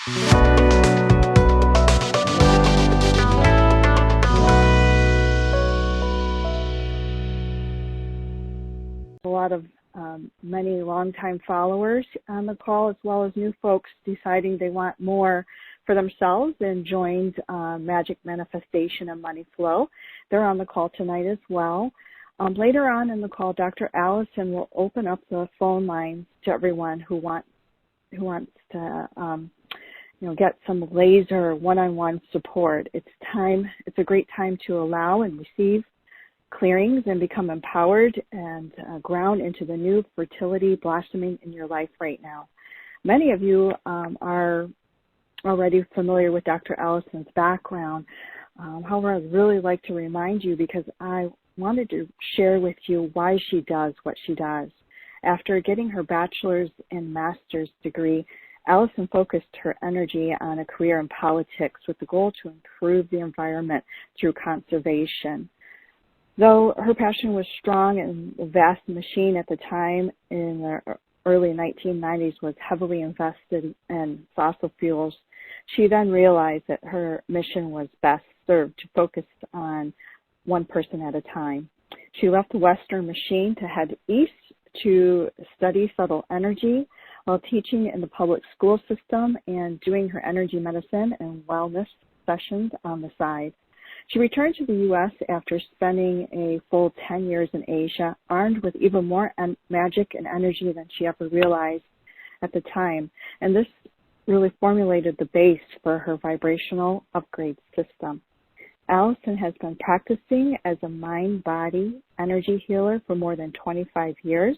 A lot of many longtime followers on the call, as well as new folks deciding they want more for themselves and joined Magic Manifestation and Money Flow. They're on the call tonight as well. Later on in the call, Dr. Alison will open up the phone lines to everyone who wants to get some laser one-on-one support. It's a great time to allow and receive clearings and become empowered and ground into the new fertility blossoming in your life right now. Many of you are already familiar with Dr. Allison's background. However, I'd really like to remind you, because I wanted to share with you why she does what she does. After getting her bachelor's and master's degree, Alison focused her energy on a career in politics with the goal to improve the environment through conservation. Though her passion was strong and the vast machine at the time in the early 1990s was heavily invested in fossil fuels, she then realized that her mission was best served to focus on one person at a time. She left the Western machine to head east to study subtle energy while teaching in the public school system and doing her energy medicine and wellness sessions on the side. She returned to the U.S. after spending a full 10 years in Asia, armed with even more magic and energy than she ever realized at the time. And this really formulated the base for her vibrational upgrade system. Alison has been practicing as a mind-body energy healer for more than 25 years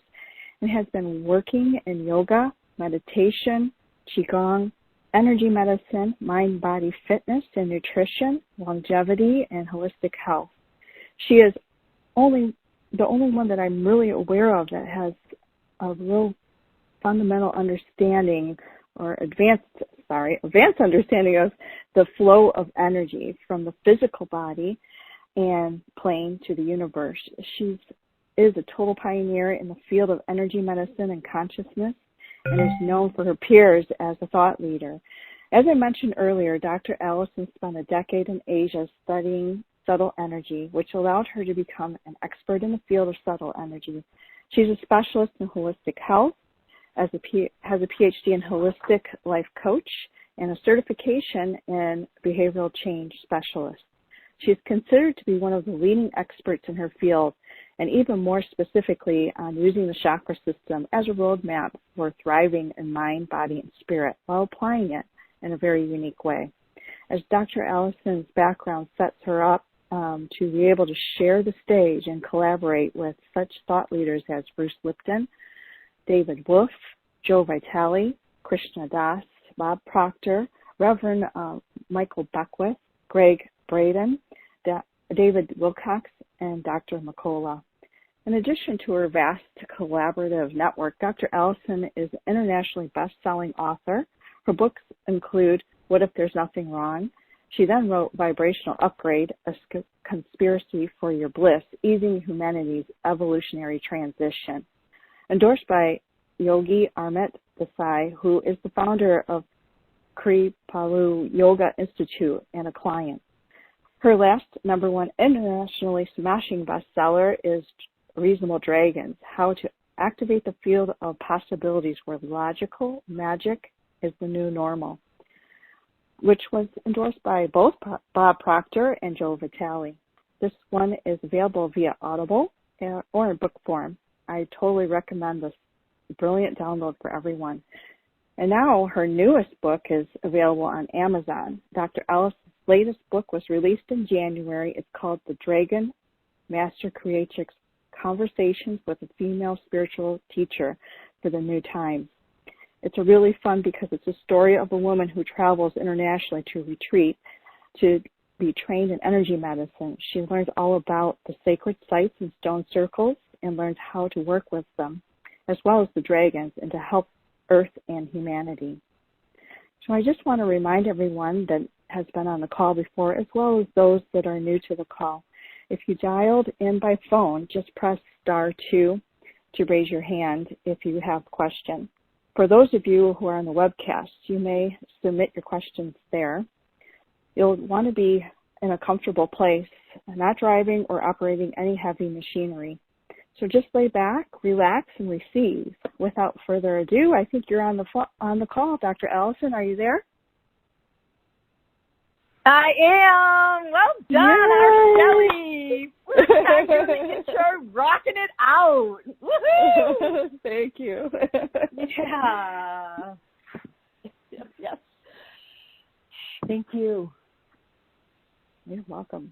and has been working in yoga, meditation, qigong, energy medicine, mind-body fitness and nutrition, longevity, and holistic health. She is the only one that I'm really aware of that has a real fundamental understanding or advanced understanding of the flow of energy from the physical body and plane to the universe. She is a total pioneer in the field of energy medicine and consciousness, and is known for her peers as a thought leader. As I mentioned earlier, Dr. Alison spent a decade in Asia studying subtle energy, which allowed her to become an expert in the field of subtle energy. She's a specialist in holistic health, has a PhD in holistic life coach, and a certification in behavioral change specialist. She is considered to be one of the leading experts in her field, and even more specifically on using the chakra system as a roadmap for thriving in mind, body, and spirit while applying it in a very unique way. As Dr. Allison's background sets her up to be able to share the stage and collaborate with such thought leaders as Bruce Lipton, David Wolf, Joe Vitale, Krishna Das, Bob Proctor, Reverend Michael Beckwith, Greg Braden, David Wilcox, and Dr. McCullough. In addition to her vast collaborative network, Dr. Alison is an internationally best-selling author. Her books include What If There's Nothing Wrong? She then wrote Vibrational Upgrade, A Conspiracy for Your Bliss, Easing Humanity's Evolutionary Transition. Endorsed by Yogi Amit Desai, who is the founder of Kripalu Yoga Institute and a client. Her last #1 internationally smashing bestseller is Reasonable Dragons, How to Activate the Field of Possibilities Where Logical Magic is the New Normal, which was endorsed by both Bob Proctor and Joe Vitale. This one is available via Audible or in book form. I totally recommend this brilliant download for everyone. And now her newest book is available on Amazon. Dr. Allison's latest book was released in January. It's called The Dragon Master Creatrix, Conversations with a Female Spiritual Teacher for the New Times. It's a really fun because it's a story of a woman who travels internationally to retreat to be trained in energy medicine. She learns all about the sacred sites and stone circles and learns how to work with them, as well as the dragons, and to help Earth and humanity. So I just want to remind everyone that has been on the call before, as well as those that are new to the call. If you dialed in by phone, just press *2 to raise your hand if you have a question. For those of you who are on the webcast, you may submit your questions there. You'll want to be in a comfortable place, not driving or operating any heavy machinery. So just lay back, relax, and receive. Without further ado, I think you're on the call. Dr. Alison, are you there? I am. Well done, our Shelley. First time doing the intro, rocking it out. Woohoo! Thank you. Yeah. Yes. Thank you. You're welcome.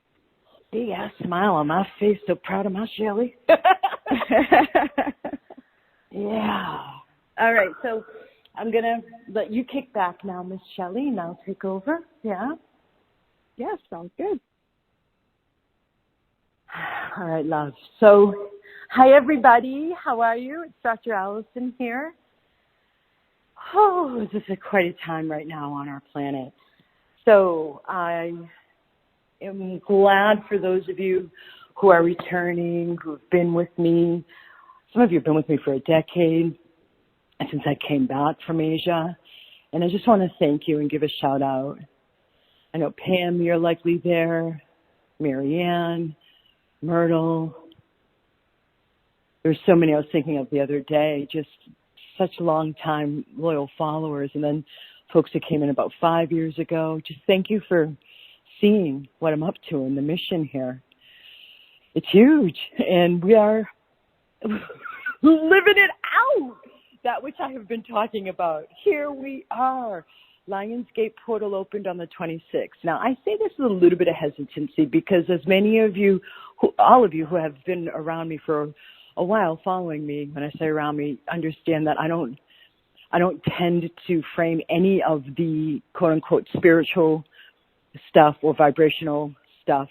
Big ass smile on my face. So proud of my Shelley. Yeah. All right. So I'm gonna let you kick back now, Miss Shelley, and I'll take over. Yeah. Yes, sounds good. All right, love. So, hi, everybody. How are you? It's Dr. Alison here. Oh, this is quite a time right now on our planet. So, I am glad for those of you who are returning, who have been with me. Some of you have been with me for a decade since I came back from Asia. And I just want to thank you and give a shout out. I know Pam, you're likely there, Marianne, Myrtle. There's so many I was thinking of the other day, just such long time loyal followers. And then folks that came in about 5 years ago. Just thank you for seeing what I'm up to in the mission here. It's huge. And we are living it out. That which I have been talking about. Here we are. Lionsgate portal opened on the 26th. Now, I say this with a little bit of hesitancy because as many of you, all of you who have been around me for a while, following me, when I say around me, understand that I don't tend to frame any of the quote-unquote spiritual stuff or vibrational stuff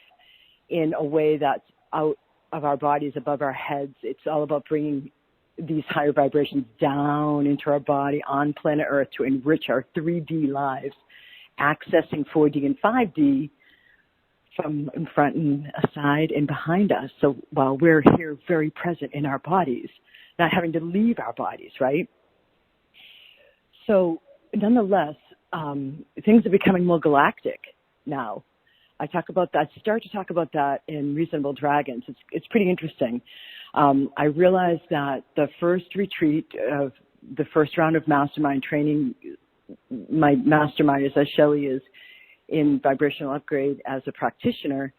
in a way that's out of our bodies, above our heads. It's all about bringing these higher vibrations down into our body on planet Earth to enrich our 3D lives, accessing 4D and 5D from in front and aside and behind us. So while we're here very present in our bodies, not having to leave our bodies, right? So nonetheless, things are becoming more galactic now. I start to talk about that in Reasonable Dragons. It's pretty interesting. I realized that the first retreat of the first round of mastermind training, my mastermind is as Shelley is in vibrational upgrade as a practitioner,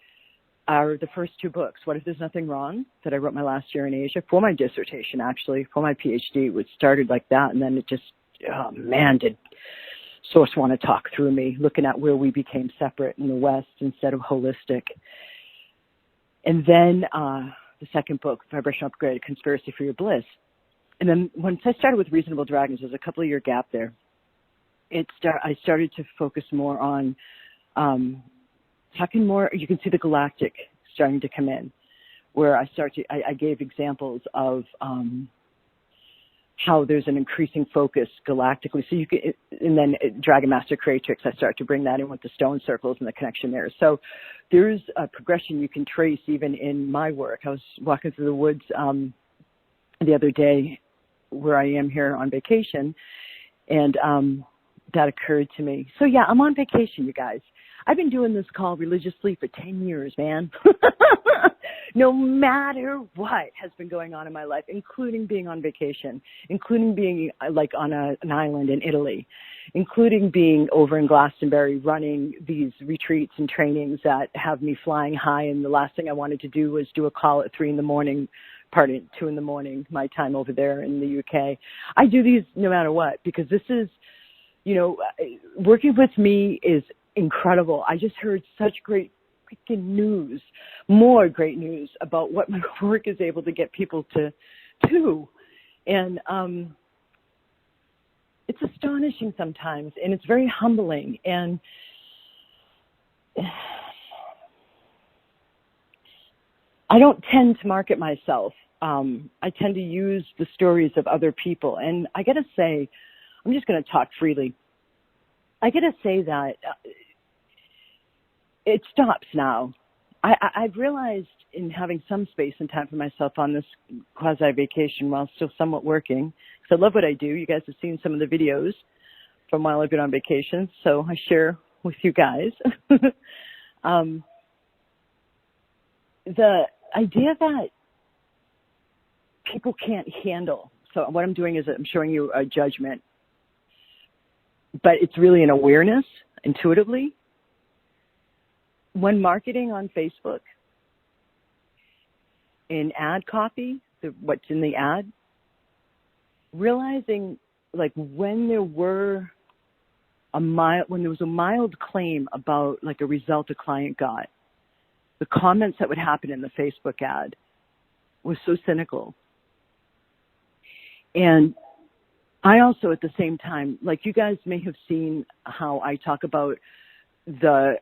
are the first two books. What If There's Nothing Wrong, that I wrote my last year in Asia for my dissertation, actually, for my PhD, which started like that. And then it just, oh man, did Source want to talk through me, looking at where we became separate in the West instead of holistic. And then the second book, Vibrational Upgrade, Conspiracy for Your Bliss. And then once I started with Reasonable Dragons, there's a couple of year gap there. I started to focus more on talking more, you can see the galactic starting to come in, where I gave examples of how there's an increasing focus galactically. So you can, and then Dragon Master Creatrix, I start to bring that in with the stone circles and the connection there. So there's a progression you can trace even in my work. I was walking through the woods the other day where I am here on vacation, and that occurred to me. So yeah, I'm on vacation, you guys. I've been doing this call religiously for 10 years, man. No matter what has been going on in my life, including being on vacation, including being like on an island in Italy, including being over in Glastonbury running these retreats and trainings that have me flying high. And the last thing I wanted to do was do a call at 2 a.m, my time over there in the UK. I do these no matter what, because this is, working with me is incredible. I just heard such great freaking news, more great news about what my work is able to get people to do. And it's astonishing sometimes, and it's very humbling. And I don't tend to market myself. I tend to use the stories of other people. And I got to say, I'm just going to talk freely. I got to say that it stops now. I've realized in having some space and time for myself on this quasi-vacation while still somewhat working, because I love what I do. You guys have seen some of the videos from while I've been on vacation, so I share with you guys. The idea that people can't handle. So what I'm doing is I'm showing you a judgment, but it's really an awareness intuitively. When marketing on Facebook, in ad copy, what's in the ad, realizing like when there was a mild claim about like a result a client got, the comments that would happen in the Facebook ad was so cynical. And I also, at the same time, like you guys may have seen how I talk about the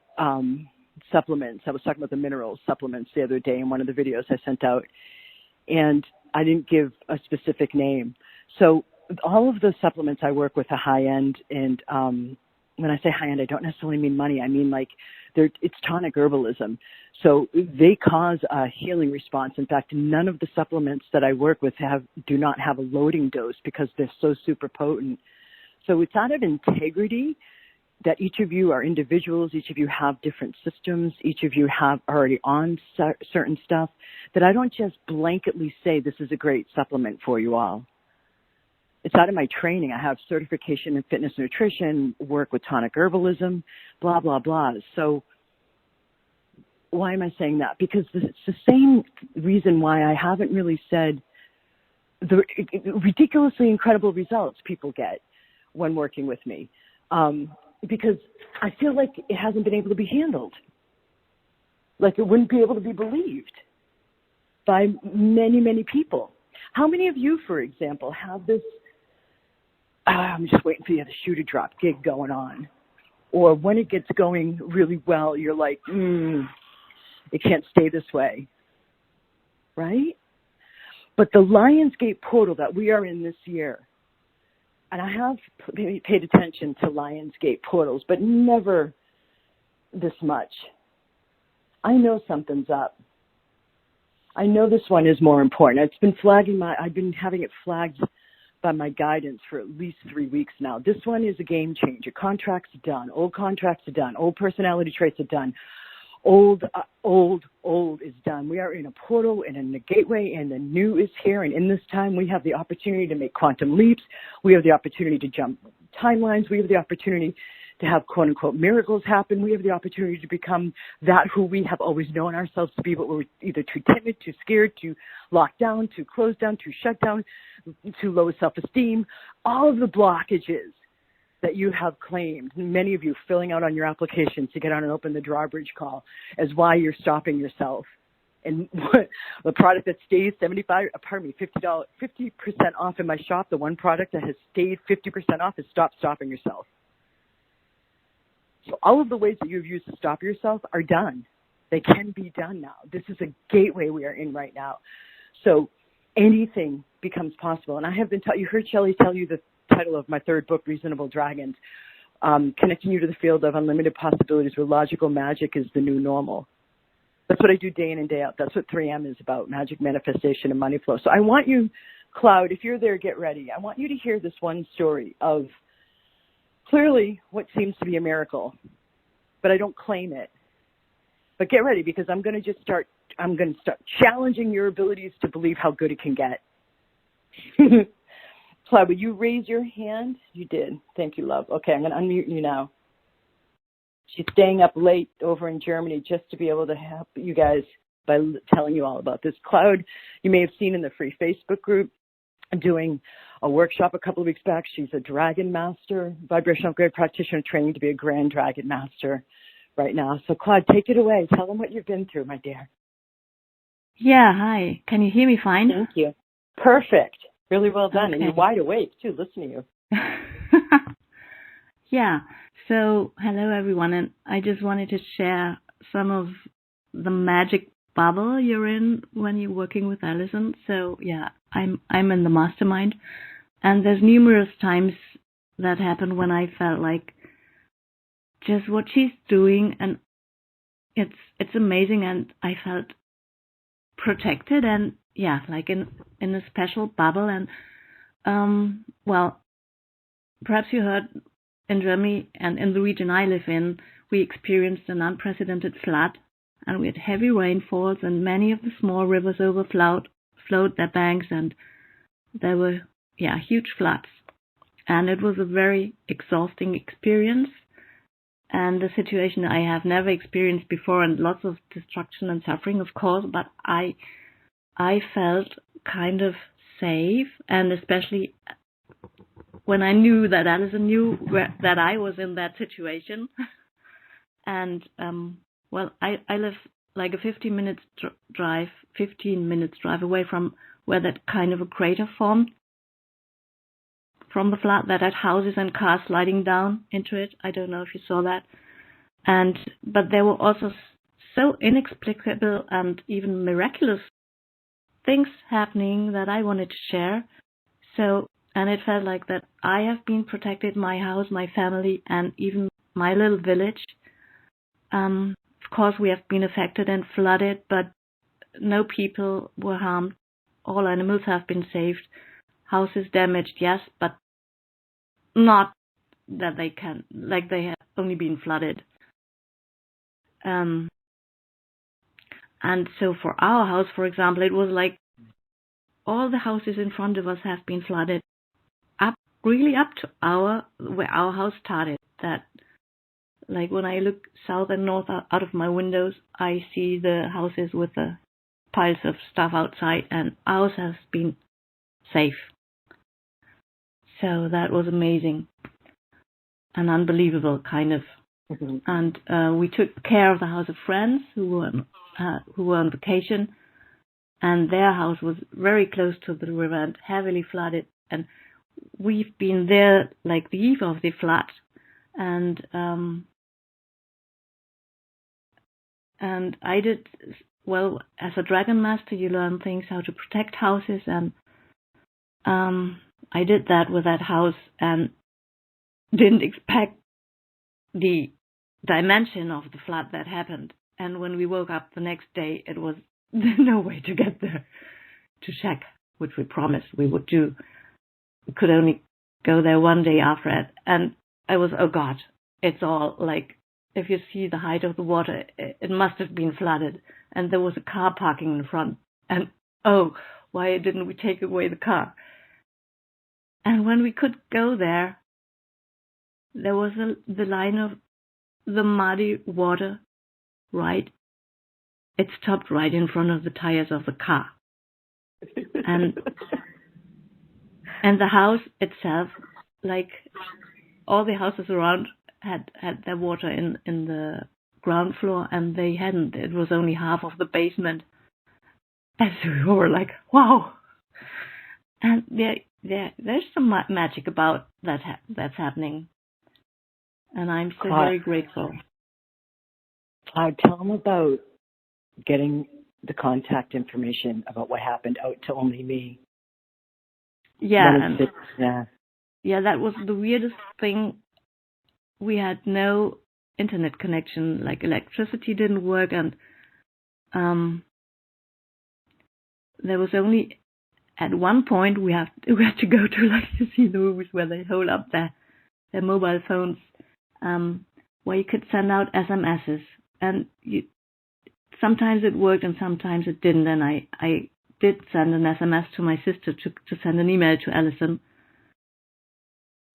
supplements. I was talking about the mineral supplements the other day in one of the videos I sent out, and I didn't give a specific name. So all of the supplements I work with are high-end, and when I say high-end, I don't necessarily mean money. I mean like it's tonic herbalism. So they cause a healing response. In fact, none of the supplements that I work with do not have a loading dose because they're so super potent. So it's out of integrity that each of you are individuals, each of you have different systems, each of you have already on certain stuff, that I don't just blanketly say this is a great supplement for you all. It's out of my training. I have certification in fitness nutrition, work with tonic herbalism, blah, blah, blah. So why am I saying that? Because it's the same reason why I haven't really said the ridiculously incredible results people get when working with me. Because I feel like it hasn't been able to be handled. Like it wouldn't be able to be believed by many, many people. How many of you, for example, have this, I'm just waiting for the other shoe to drop gig going on? Or when it gets going really well, you're like, it can't stay this way, right? But the Lionsgate portal that we are in this year, and I have paid attention to Lionsgate portals, but never this much. I know something's up. I know this one is more important. It's been I've been having it flagged by my guidance for at least 3 weeks now. This one is a game changer. Contracts are done. Old contracts are done. Old personality traits are done. Old is done. We are in a portal and in a gateway, and the new is here. And in this time, we have the opportunity to make quantum leaps. We have the opportunity to jump timelines. We have the opportunity to have quote unquote miracles happen. We have the opportunity to become that who we have always known ourselves to be, but we're either too timid, too scared, too locked down, too closed down, too shut down, too low self-esteem. All of the blockages that you have claimed, many of you filling out on your application to get on and open the drawbridge call, as why you're stopping yourself. And the product that stays 50% off in my shop, the one product that has stayed 50% off is stop stopping yourself. So all of the ways that you've used to stop yourself are done. They can be done now. This is a gateway we are in right now. So anything becomes possible. And I have been you heard Shelley tell you the title of my third book, Reasonable Dragons, connecting you to the field of unlimited possibilities where logical magic is the new normal. That's what I do day in and day out. That's what 3M is about, magic, manifestation, and money flow. So I want you, Cloud, if you're there, get ready. I want you to hear this one story of clearly what seems to be a miracle, but I don't claim it. But get ready, because I'm going to start challenging your abilities to believe how good it can get. Cloud, would you raise your hand? You did. Thank you, love. Okay, I'm going to unmute you now. She's staying up late over in Germany just to be able to help you guys by telling you all about this. Cloud, you may have seen in the free Facebook group, doing a workshop a couple of weeks back. She's a Dragon Master, vibrational upgrade practitioner, training to be a Grand Dragon Master right now. So, Cloud, take it away. Tell them what you've been through, my dear. Yeah, hi. Can you hear me fine? Thank you. Perfect. Really well done. Okay. And you're wide awake, too. Listen to you. Yeah. So, hello, everyone. And I just wanted to share some of the magic bubble you're in when you're working with Alison. So, yeah, I'm in the mastermind. And there's numerous times that happen when I felt like just what she's doing, and it's amazing, and I felt protected, and yeah, like in a special bubble. And well, perhaps you heard, in Germany and in the region I live in, we experienced an unprecedented flood, and we had heavy rainfalls, and many of the small rivers flowed their banks, and there were huge floods. And it was a very exhausting experience, and a situation I have never experienced before, and lots of destruction and suffering, of course, but I felt kind of safe, and especially when I knew that Alison knew that I was in that situation. And well, I live like a 15 minutes drive away from where that kind of a crater formed from the flood that had houses and cars sliding down into it. I don't know if you saw that. But there were also so inexplicable and even miraculous things happening that I wanted to share. And it felt like that I have been protected, my house, my family, and even my little village. Of course, we have been affected and flooded, but no people were harmed. All animals have been saved. Houses damaged, yes, but not that they have only been flooded. And so for our house, for example, it was like all the houses in front of us have been flooded really up to where our house started. That, like, when I look south and north out of my windows, I see the houses with the piles of stuff outside, and ours has been safe. So that was amazing and unbelievable, kind of. Mm-hmm. And we took care of the house of friends who were on vacation, and their house was very close to the river and heavily flooded. And we've been there like the eve of the flood, and I did, well, as a Dragon Master, you learn things how to protect houses, and I did that with that house and didn't expect the dimension of the flood that happened. And when we woke up the next day, it was no way to get there to check, which we promised we would do. We could only go there one day after it. And I was, oh God, it's all like, if you see the height of the water, it must have been flooded. And there was a car parking in front. And oh, why didn't we take away the car? And when we could go there, there was the line of the muddy water, right? It stopped right in front of the tires of the car. And the house itself, like all the houses around, had their water in the ground floor, and they hadn't. It was only half of the basement. And so we were like, wow. And there's some magic about that's happening. And I'm so very grateful. Tell them about getting the contact information about what happened out to only me. Yeah, that was the weirdest thing. We had no internet connection, like electricity didn't work, and there was only, at one point we had to go to, like, you see the movies where they hold up their mobile phones, where you could send out SMSs, and sometimes it worked and sometimes it didn't. And I did send an SMS to my sister to send an email to Alison,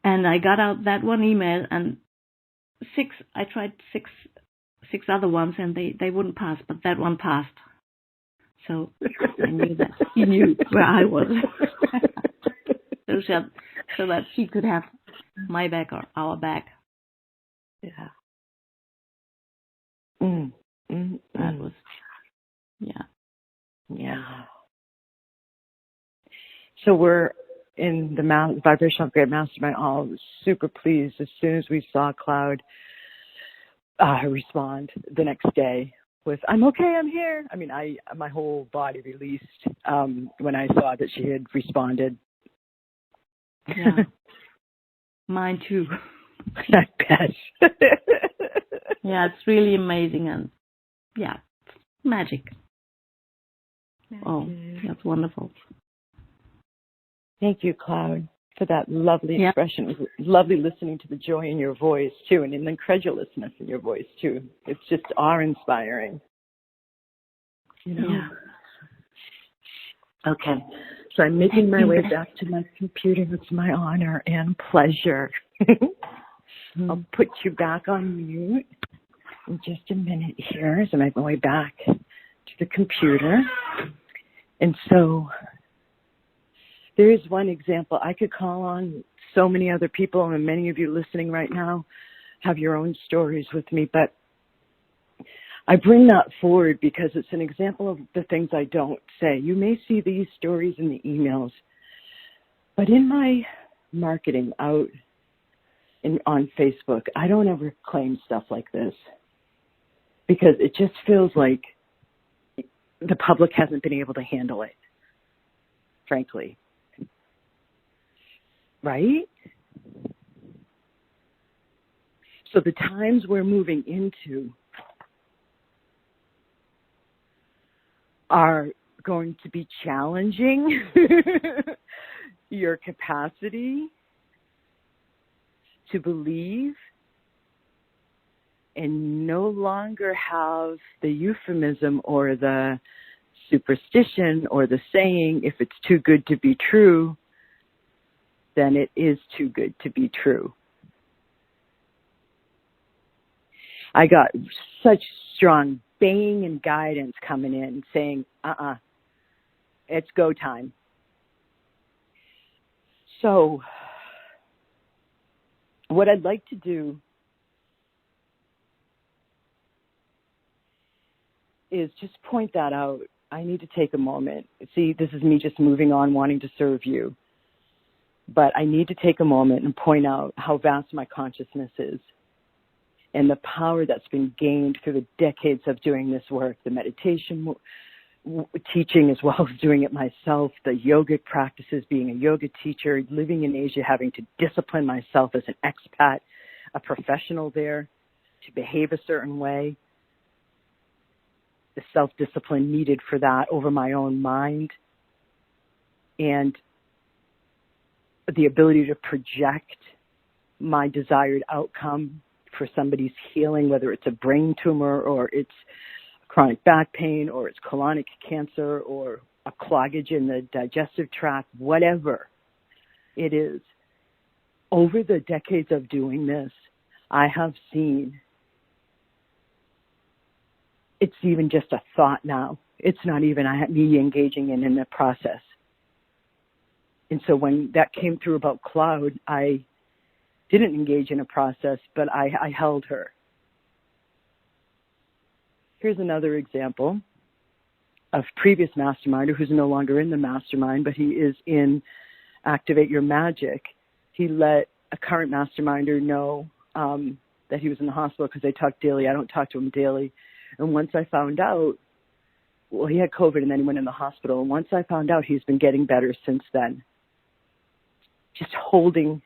and I got out that one email, and I tried six other ones, and they wouldn't pass, but that one passed. So I knew that he knew where I was, so that she could have my back or our back. Yeah. That was, yeah. So we're in the Vibrational Great Mastermind, all super pleased as soon as we saw Cloud respond the next day with, I'm okay, I'm here. I mean, my whole body released when I saw that she had responded. Yeah. Mine too. I bet. Yeah, it's really amazing. And yeah, magic. Oh, that's wonderful. Thank you, Cloud, for that lovely expression. It was lovely listening to the joy in your voice, too, and in the incredulousness in your voice, too. It's just awe-inspiring. You know? Yeah. Okay, so I'm making my way back to my computer. It's my honor and pleasure. I'll put you back on mute in just a minute here as I make my way back to the computer. And so there is one example. I could call on so many other people, and many of you listening right now have your own stories with me, but I bring that forward because it's an example of the things I don't say. You may see these stories in the emails, but in my marketing out on Facebook, I don't ever claim stuff like this because it just feels like the public hasn't been able to handle it, frankly. Right? So the times we're moving into are going to be challenging your capacity to believe and no longer have the euphemism or the superstition or the saying, if it's too good to be true, then it is too good to be true. I got such strong bang and guidance coming in saying, it's go time. So what I'd like to do is just point that out. I need to take a moment. See, this is me just moving on, wanting to serve you. But I need to take a moment and point out how vast my consciousness is and the power that's been gained through the decades of doing this work, the meditation teaching as well as doing it myself, the yogic practices, being a yoga teacher, living in Asia, having to discipline myself as an expat, a professional there, to behave a certain way, the self-discipline needed for that over my own mind, and the ability to project my desired outcome for somebody's healing, whether it's a brain tumor or it's chronic back pain or it's colonic cancer or a cloggage in the digestive tract, whatever it is. Over the decades of doing this, I have seen it's even just a thought now. It's not even me engaging in the process. And so when that came through about Cloud, I didn't engage in a process, but I held her. Here's another example of previous masterminder who's no longer in the mastermind, but he is in Activate Your Magic. He let a current masterminder know that he was in the hospital because they talk daily. I don't talk to him daily. And once I found out, well, he had COVID and then he went in the hospital. And once I found out, he's been getting better since then. Just holding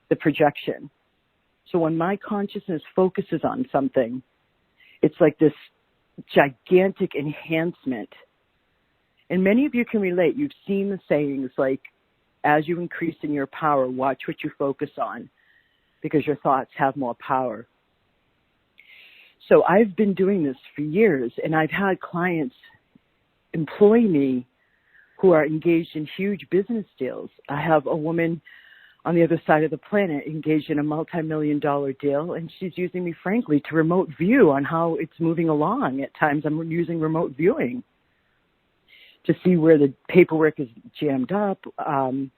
the projection. So when my consciousness focuses on something, it's like this gigantic enhancement. And many of you can relate. You've seen the sayings like, as you increase in your power, watch what you focus on because your thoughts have more power. So I've been doing this for years, and I've had clients employ me who are engaged in huge business deals. I have a woman on the other side of the planet engaged in a multi-million-dollar deal, and she's using me, frankly, to remote view on how it's moving along. At times I'm using remote viewing to see where the paperwork is jammed up. I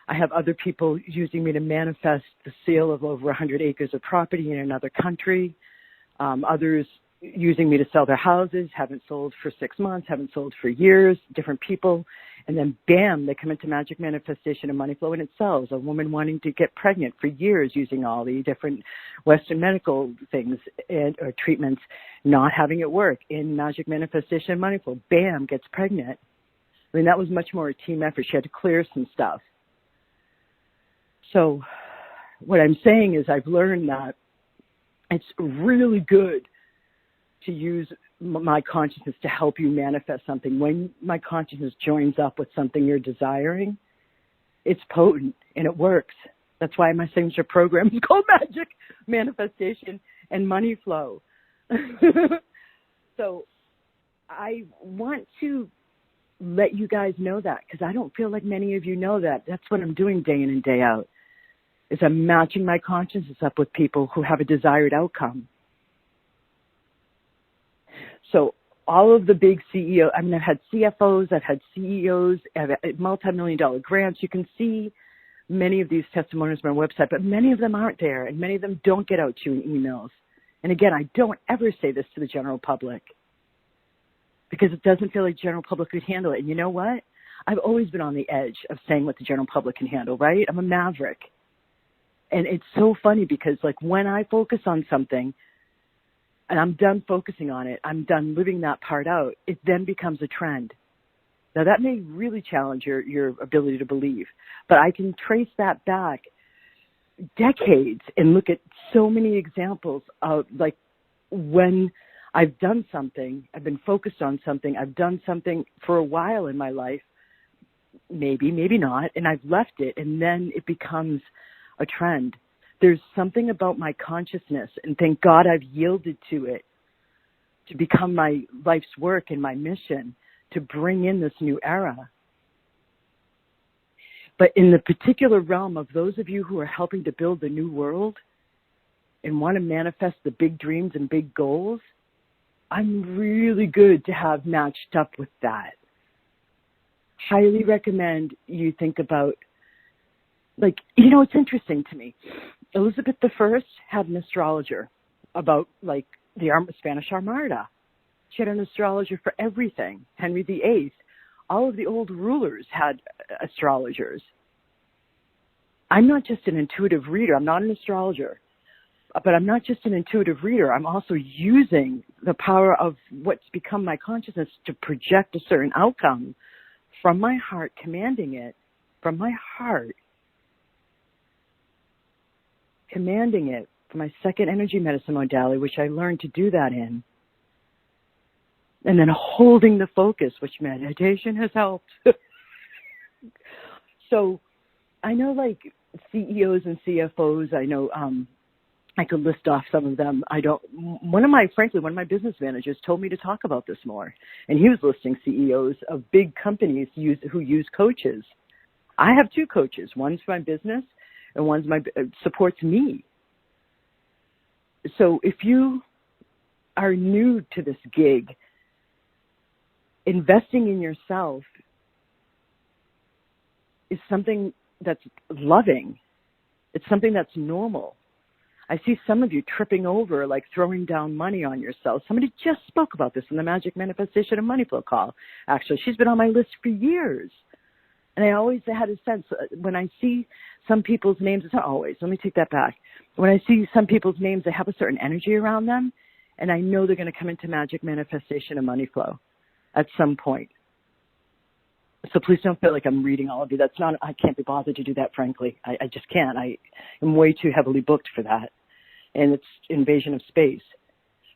have other people using me to manifest the sale of over 100 acres of property in another country. Others using me to sell their houses, haven't sold for 6 months, haven't sold for years, different people. And then, bam, they come into magic manifestation and money flow and it sells. A woman wanting to get pregnant for years using all the different Western medical things or treatments, not having it work. In magic manifestation and money flow, bam, gets pregnant. I mean, that was much more a team effort. She had to clear some stuff. So what I'm saying is I've learned that it's really good to use my consciousness to help you manifest something. When my consciousness joins up with something you're desiring, it's potent and it works. That's why my signature program is called Magic Manifestation and Money Flow. So I want to let you guys know that, because I don't feel like many of you know that. That's what I'm doing day in and day out, is I'm matching my consciousness up with people who have a desired outcome. So all of the big CEOs, I mean, I've had CFOs, I've had CEOs, I've had multi-million-dollar grants. You can see many of these testimonials on my website, but many of them aren't there, and many of them don't get out to you in emails. And again, I don't ever say this to the general public, because it doesn't feel like the general public could handle it. And you know what? I've always been on the edge of saying what the general public can handle, right? I'm a maverick. And it's so funny because, like, when I focus on something and I'm done focusing on it, I'm done living that part out, it then becomes a trend. Now, that may really challenge your ability to believe, but I can trace that back decades and look at so many examples of, like, when I've done something, I've been focused on something, I've done something for a while in my life, maybe not, and I've left it, and then it becomes a trend. There's something about my consciousness, and thank God I've yielded to it to become my life's work and my mission to bring in this new era. But in the particular realm of those of you who are helping to build the new world and want to manifest the big dreams and big goals, I'm really good to have matched up with that. Highly recommend you think about, like, you know, it's interesting to me. Elizabeth I had an astrologer about, like, the Spanish Armada. She had an astrologer for everything. Henry VIII. All of the old rulers had astrologers. I'm not just an intuitive reader. I'm not an astrologer. But I'm not just an intuitive reader. I'm also using the power of what's become my consciousness to project a certain outcome from my heart, commanding it from my heart, commanding it from my second energy medicine modality, which I learned to do that in, and then holding the focus, which meditation has helped. So I know, like, CEOs and CFOs, I know, I could list off some of them. One of my business managers told me to talk about this more. And he was listing CEOs of big companies who use coaches. I have two coaches. One's for my business and one's supports me. So if you are new to this gig, investing in yourself is something that's loving. It's something that's normal. I see some of you tripping over, like throwing down money on yourself. Somebody just spoke about this in the Magic Manifestation and Money Flow call. Actually, she's been on my list for years. And I always had a sense, when I see some people's names, it's not always, let me take that back. When I see some people's names, they have a certain energy around them, and I know they're going to come into Magic Manifestation and Money Flow at some point. So please don't feel like I'm reading all of you. I can't be bothered to do that, frankly. I just can't. I am way too heavily booked for that. And it's invasion of space.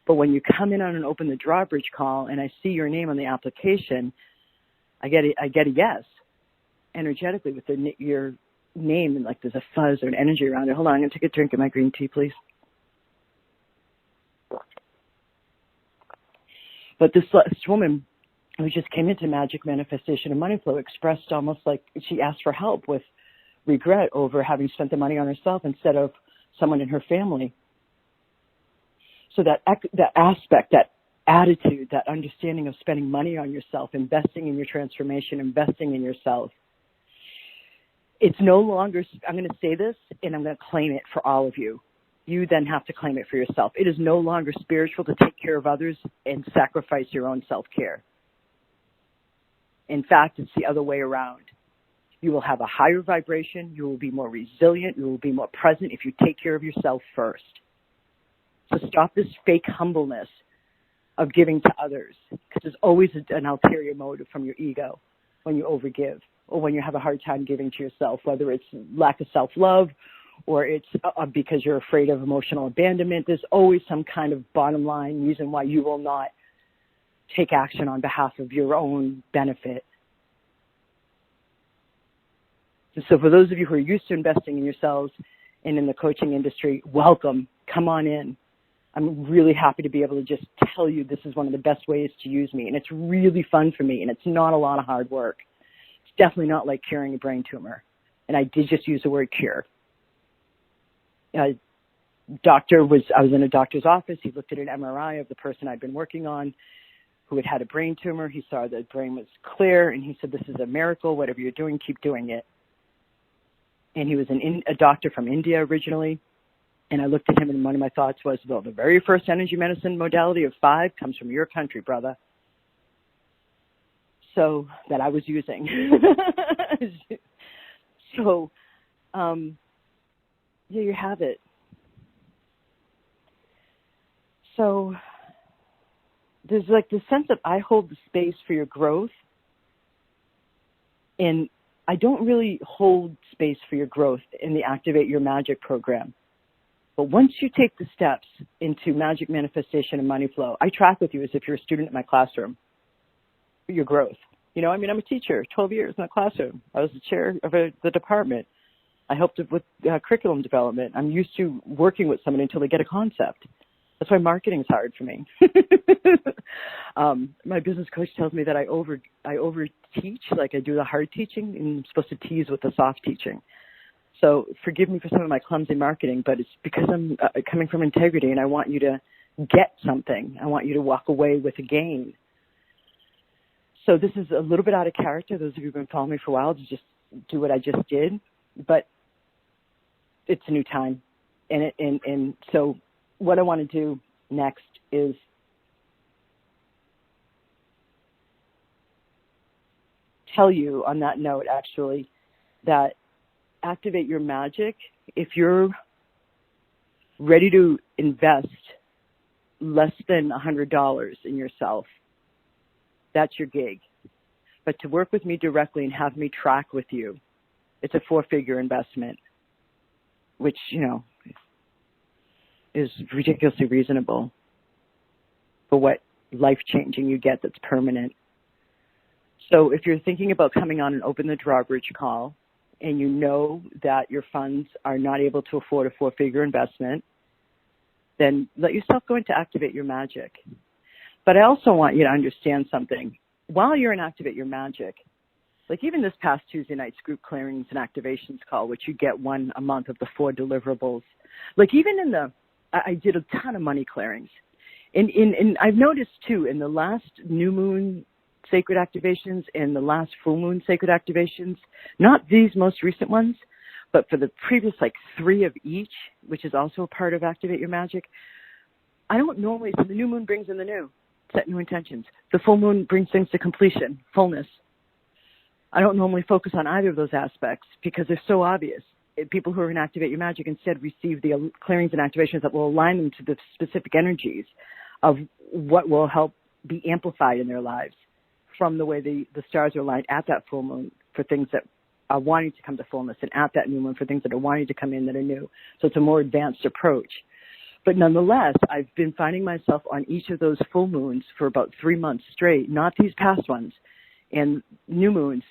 But when you come in on an Open the Drawbridge call and I see your name on the application, I get a yes, energetically, with your name, and like there's a fuzz or an energy around it. Hold on, I'm going to take a drink of my green tea, please. But this woman who just came into Magic Manifestation and Money Flow expressed almost like she asked for help with regret over having spent the money on herself instead of someone in her family. So that aspect, that attitude, that understanding of spending money on yourself, investing in your transformation, investing in yourself, it's no longer, I'm going to say this and I'm going to claim it for all of you. You then have to claim it for yourself. It is no longer spiritual to take care of others and sacrifice your own self-care. In fact, it's the other way around. You will have a higher vibration. You will be more resilient. You will be more present if you take care of yourself first. So stop this fake humbleness of giving to others, because there's always an ulterior motive from your ego when you overgive or when you have a hard time giving to yourself, whether it's lack of self-love or it's because you're afraid of emotional abandonment. There's always some kind of bottom line reason why you will not take action on behalf of your own benefit. And so for those of you who are used to investing in yourselves and in the coaching industry, welcome. Come on in. I'm really happy to be able to just tell you this is one of the best ways to use me. And it's really fun for me, and it's not a lot of hard work. It's definitely not like curing a brain tumor. And I did just use the word cure. I was in a doctor's office. He looked at an MRI of the person I'd been working on who had a brain tumor. He saw the brain was clear, and he said, this is a miracle. Whatever you're doing, keep doing it. And he was a doctor from India originally. And I looked at him, and one of my thoughts was, well, the very first energy medicine modality of 5 comes from your country, brother. So that I was using. So, yeah, you have it. So there's like this sense of I hold the space for your growth, and I don't really hold space for your growth in the Activate Your Magic program. But once you take the steps into magic manifestation and money flow, I track with you as if you're a student in my classroom, your growth. You know, I mean, I'm a teacher, 12 years in a classroom. I was the chair of the department. I helped with curriculum development. I'm used to working with somebody until they get a concept. That's why marketing is hard for me. My business coach tells me that I over teach, like I do the hard teaching, and I'm supposed to tease with the soft teaching. So forgive me for some of my clumsy marketing, but it's because I'm coming from integrity, and I want you to get something. I want you to walk away with a gain. So this is a little bit out of character. Those of you who've been following me for a while, to just do what I just did, but it's a new time. And so what I want to do next is tell you on that note, actually, that Activate Your Magic, if you're ready to invest less than $100 in yourself, that's your gig. But to work with me directly and have me track with you, it's a 4-figure investment, which, you know, is ridiculously reasonable for what life-changing you get that's permanent. So if you're thinking about coming on an Open the Drawbridge call and you know that your funds are not able to afford a 4-figure investment, then let yourself go into Activate Your Magic. But I also want you to understand something. While you're in Activate Your Magic, like even this past Tuesday night's group clearings and activations call, which you get one a month of the 4 deliverables, like even in I did a ton of money clearings. And I've noticed too, in the last new moon sacred activations and the last full moon sacred activations, not these most recent ones, but for the previous like 3 of each, which is also a part of Activate Your Magic, I don't normally, so the new moon brings in the new, set new intentions. The full moon brings things to completion, fullness. I don't normally focus on either of those aspects because they're so obvious. People who are in Activate Your Magic instead receive the clearings and activations that will align them to the specific energies of what will help be amplified in their lives from the way the stars are aligned at that full moon for things that are wanting to come to fullness, and at that new moon for things that are wanting to come in that are new. So it's a more advanced approach. But nonetheless, I've been finding myself on each of those full moons for about 3 months straight, not these past ones, and new moons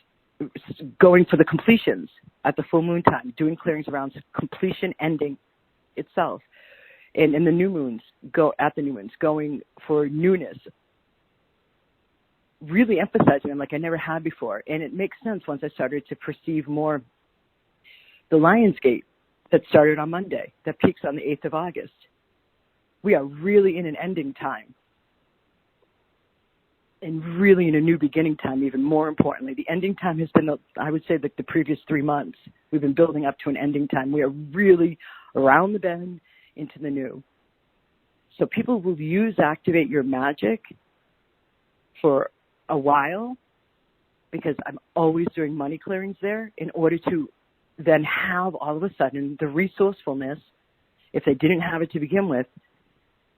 going for the completions at the full moon time, doing clearings around completion ending itself. And the new moons, going for newness, really emphasizing them like I never had before. And it makes sense once I started to perceive more the Lionsgate that started on Monday, that peaks on the 8th of August. We are really in an ending time. And really in a new beginning time, even more importantly. The ending time has been, I would say, like the previous 3 months. We've been building up to an ending time. We are really around the bend into the new. So people will use Activate Your Magic for a while because I'm always doing money clearings there in order to then have all of a sudden the resourcefulness, if they didn't have it to begin with,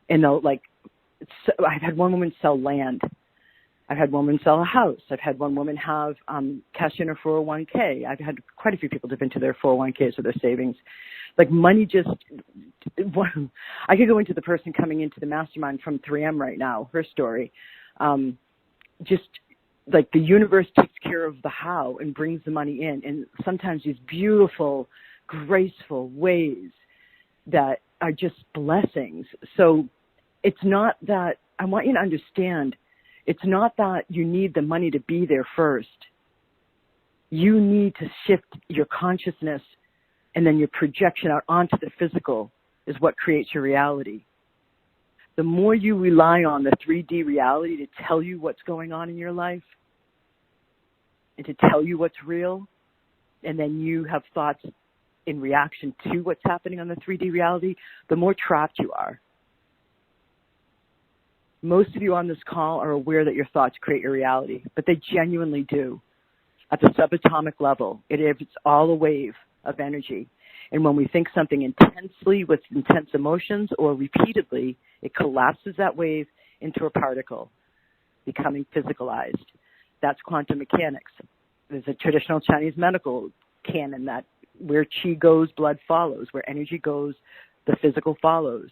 and they'll I've had one woman sell land. I've had one woman sell a house. I've had one woman have cash in her 401k. I've had quite a few people dip into their 401ks or their savings. Like money just, I could go into the person coming into the mastermind from 3M right now, her story. Just like the universe takes care of the how and brings the money in. And sometimes these beautiful, graceful ways that are just blessings. So it's not that, I want you to understand, it's not that you need the money to be there first. You need to shift your consciousness, and then your projection out onto the physical is what creates your reality. The more you rely on the 3D reality to tell you what's going on in your life and to tell you what's real, and then you have thoughts in reaction to what's happening on the 3D reality, the more trapped you are. Most of you on this call are aware that your thoughts create your reality, but they genuinely do. At the subatomic level, it's all a wave of energy. And when we think something intensely with intense emotions or repeatedly, it collapses that wave into a particle, becoming physicalized. That's quantum mechanics. There's a traditional Chinese medical canon that where qi goes, blood follows. Where energy goes, the physical follows.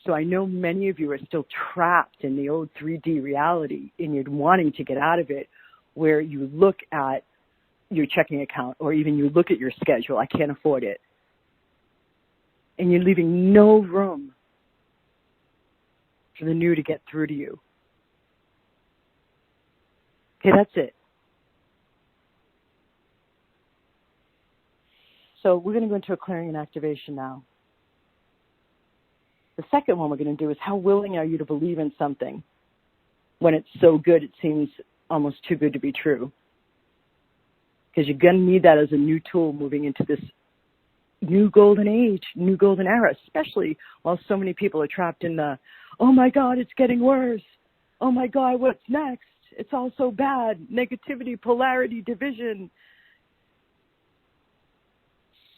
So I know many of you are still trapped in the old 3D reality, and you're wanting to get out of it, where you look at your checking account or even you look at your schedule, I can't afford it. And you're leaving no room for the new to get through to you. Okay, that's it. So we're going to go into a clearing and activation now. The second one we're going to do is how willing are you to believe in something when it's so good it seems almost too good to be true? Because you're going to need that as a new tool moving into this new golden age, new golden era, especially while so many people are trapped in the, oh my God, it's getting worse. Oh my God, what's next? It's all so bad. Negativity, polarity, division.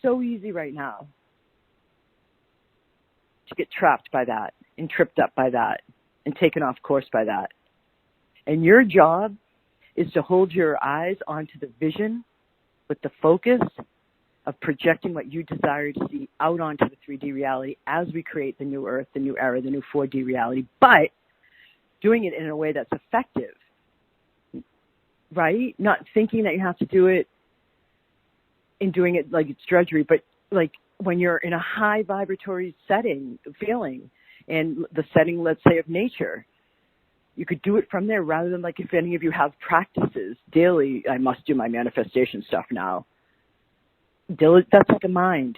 So easy right now to get trapped by that and tripped up by that and taken off course by that. And your job is to hold your eyes onto the vision with the focus of projecting what you desire to see out onto the 3D reality as we create the new earth, the new era, the new 4D reality, but doing it in a way that's effective, right? Not thinking that you have to do it and doing it like it's drudgery, but like when you're in a high vibratory setting, feeling, and the setting, let's say, of nature, you could do it from there rather than like if any of you have practices daily, I must do my manifestation stuff now. That's like a mind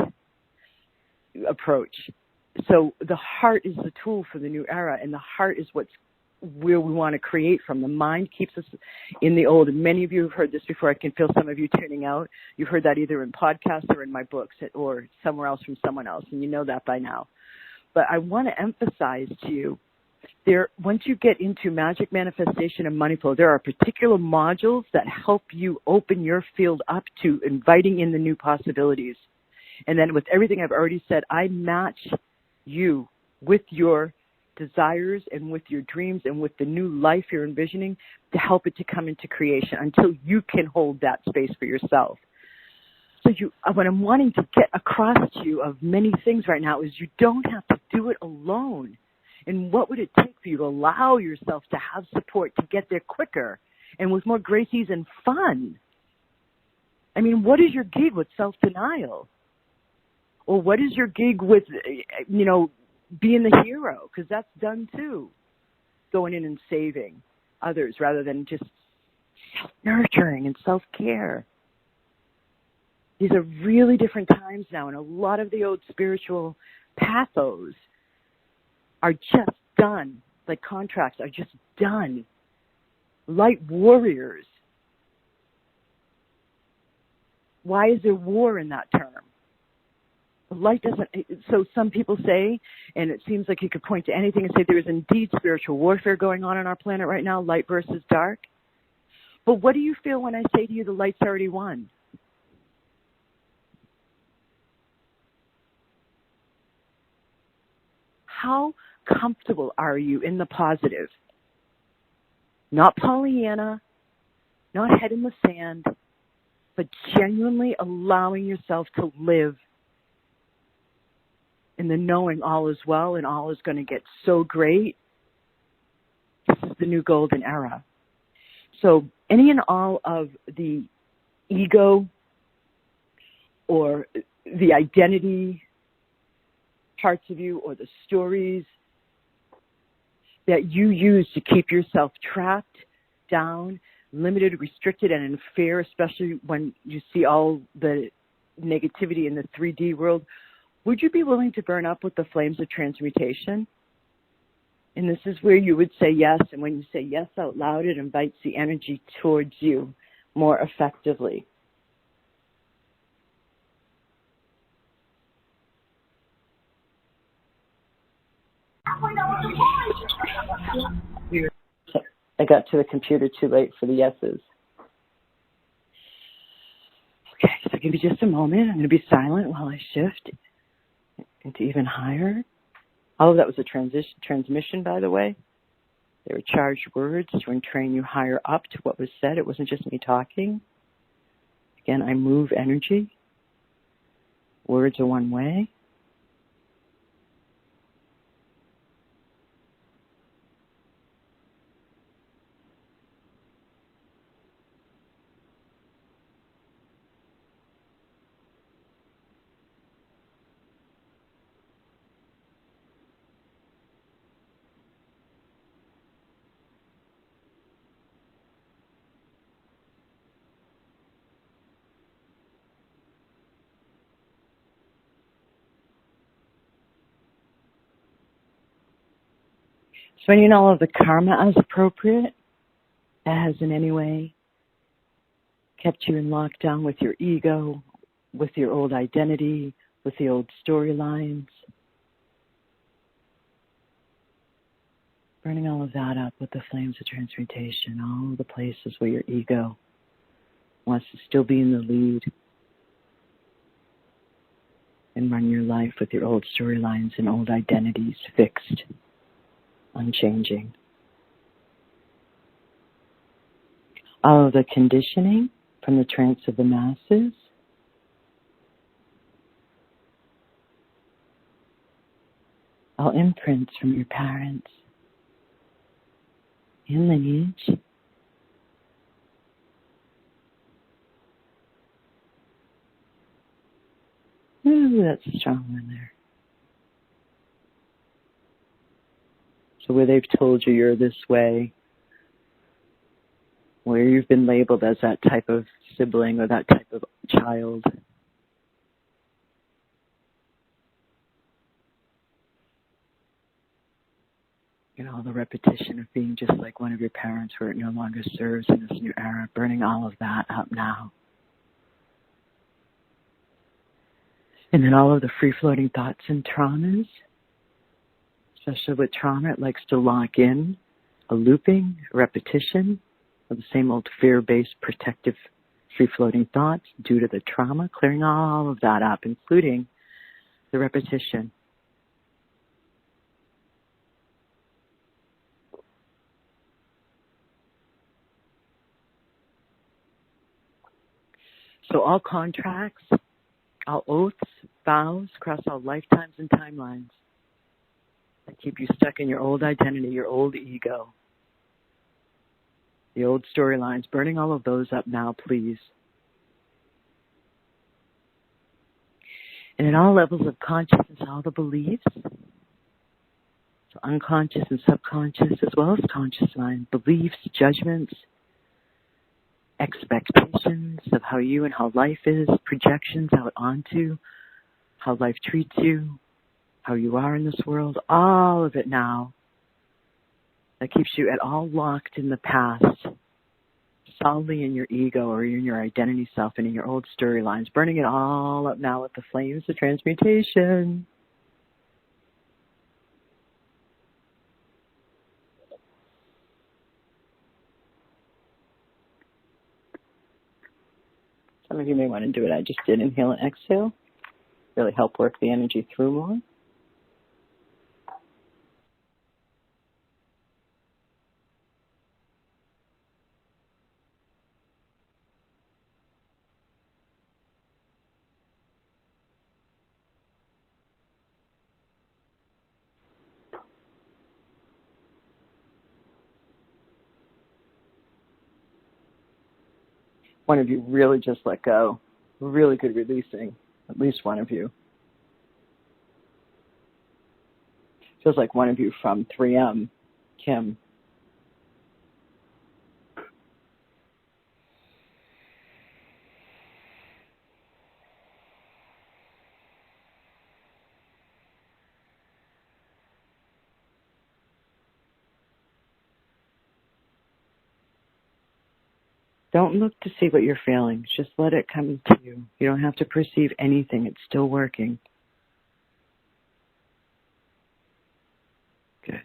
approach. So the heart is the tool for the new era, and the heart is where we want to create from. The mind keeps us in the old. And many of you have heard this before. I can feel some of you tuning out. You've heard that either in podcasts or in my books or somewhere else from someone else, and you know that by now. But I want to emphasize to you, once you get into magic manifestation and money flow, there are particular modules that help you open your field up to inviting in the new possibilities. And then with everything I've already said, I match you with your desires and with your dreams and with the new life you're envisioning to help it to come into creation until you can hold that space for yourself. So what I'm wanting to get across to you of many things right now is you don't have to do it alone. And what would it take for you to allow yourself to have support to get there quicker and with more grace, ease, and fun? I mean, what is your gig with self-denial? Or what is your gig with, being the hero? Because that's done too. Going in and saving others rather than just self-nurturing and self-care. These are really different times now, and a lot of the old spiritual pathos are just done. Like contracts are just done. Light warriors. Why is there war in that term? Light doesn't, so some people say, and it seems like you could point to anything and say there is indeed spiritual warfare going on our planet right now, light versus dark. But what do you feel when I say to you the light's already won? How comfortable are you in the positive? Not Pollyanna, not head in the sand, but genuinely allowing yourself to live in the knowing all is well and all is going to get so great. This is the new golden era. So any and all of the ego or the identity parts of you or the stories that you use to keep yourself trapped, down, limited, restricted, and in fear, especially when you see all the negativity in the 3D world, would you be willing to burn up with the flames of transmutation? And this is where you would say yes, and when you say yes out loud, it invites the energy towards you more effectively. I got to the computer too late for the yeses. Okay, so give me just a moment. I'm going to be silent while I shift into even higher. All of that was a transmission, by the way. They were charged words to entrain you higher up to what was said. It wasn't just me talking. Again, I move energy. Words are one way. So any and all of the karma as appropriate, that has in any way kept you in lockdown with your ego, with your old identity, with the old storylines. Burning all of that up with the flames of transmutation, all the places where your ego wants to still be in the lead and run your life with your old storylines and old identities fixed, unchanging. All of the conditioning from the trance of the masses, all imprints from your parents and lineage, ooh, that's a strong one there. So where they've told you you're this way, where you've been labeled as that type of sibling or that type of child. You know, the repetition of being just like one of your parents where it no longer serves in this new era, burning all of that up now. And then all of the free-floating thoughts and traumas, especially with trauma, it likes to lock in a looping, a repetition of the same old fear-based protective free-floating thoughts due to the trauma, clearing all of that up, including the repetition. So all contracts, all oaths, vows, across all lifetimes and timelines that keep you stuck in your old identity, your old ego, the old storylines, burning all of those up now, please. And at all levels of consciousness, all the beliefs, so unconscious and subconscious, as well as conscious mind, beliefs, judgments, expectations of how you and how life is, projections out onto how life treats you, how you are in this world, all of it now that keeps you at all locked in the past, solidly in your ego or in your identity self and in your old storylines, burning it all up now with the flames of transmutation. Some of you may want to do what I just did, inhale and exhale, really help work the energy through more. one of you really just let go. Really good releasing, at least one of you. Feels like one of you from 3M, Kim. Don't look to see what you're feeling. Just let it come to you. You don't have to perceive anything. It's still working. Good.